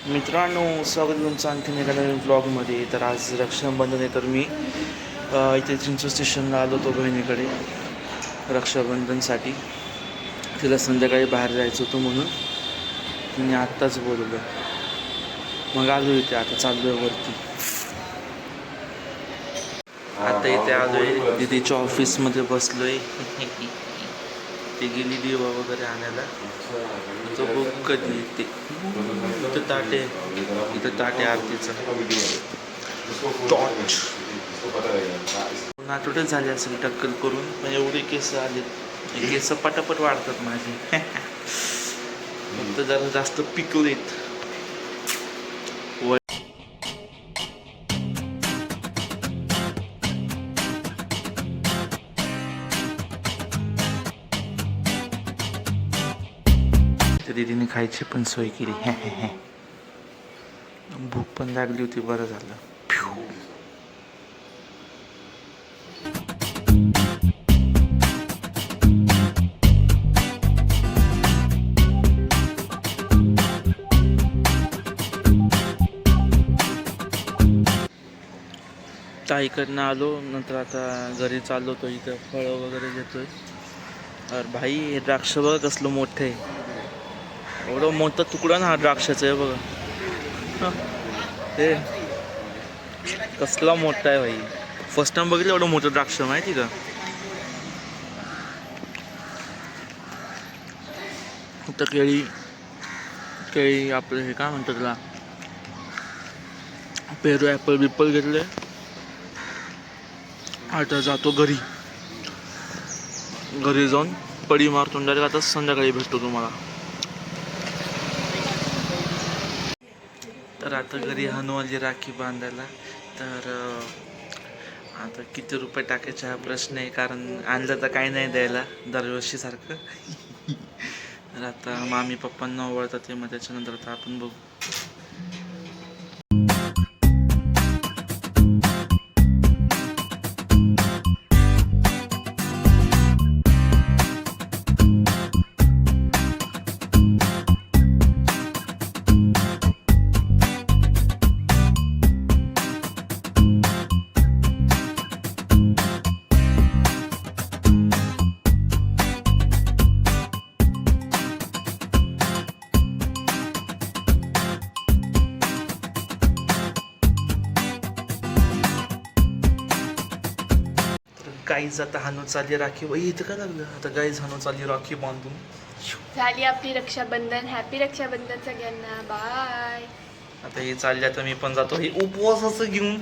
मित्रांनो, स्वागत तुमचं आणखीन एका नवीन ब्लॉगमध्ये. तर आज रक्षाबंधन आहे, तर मी इथे चिंचू स्टेशनला आलो होतो बहिणीकडे रक्षाबंधनसाठी. तिला संध्याकाळी बाहेर जायचं होतं म्हणून तिने आत्ताच बोलवलं. मग आलो इथे, आता चाललो आहे वरती. आता इथे आलो आहे, दीदीच्या ऑफिसमध्ये बसलो आहे. ती गेली दिवा वगैरे आणायला. तो बघ कधी येते. इथं ताटे आरतीचं टॉर्च नाटोटच झाले असेल टक्कल करून, पण एवढे केस आले. केस पटापट वाढतात माझे. फक्त जरा जास्त पिकलेत. दीदीने खायची पण सोय केली. भूक पण लागली होती, बरं झालं. ताईकडनं आलो, नंतर आता घरी चाललो होतो. इथं फळं वगैरे घेतोय. अरे भाई, हे द्राक्ष बघा कसलं मोठं आहे. एवढं मोठा तुकडा ना हा द्राक्षाचा आहे बघा. हे कसला मोठा आहे भाई. फर्स्ट टाइम बघितलं एवढं मोठं द्राक्ष, माहिती का. तर केळी आपलं हे काय म्हणतात त्याला, पेरू ॲपल बिप्पल घेतले. आता जातो घरी जाऊन पडी मारतो डायरेक्ट. आता संध्याकाळी भेटतो तुम्हाला. तर आता घरी हनुमानची राखी बांधायला. तर आता किती रुपये टाकायचे हा प्रश्न आहे, कारण आणलं तर काही नाही द्यायला दरवर्षीसारखं. तर आता मामी पप्पांना ओवळतात ते, मग त्याच्यानंतर आता आपण बघू. गाईज आता हाणू चालली राखी. बाई इथं काय लागलं. आता गाईज हाणू चालली राखी बांधून. झाली आपली रक्षाबंधन. हॅपी रक्षाबंधन सगळ्यांना. बाय. आता हे चालले, आता मी पण जातो हे उपवासाचं घेऊन.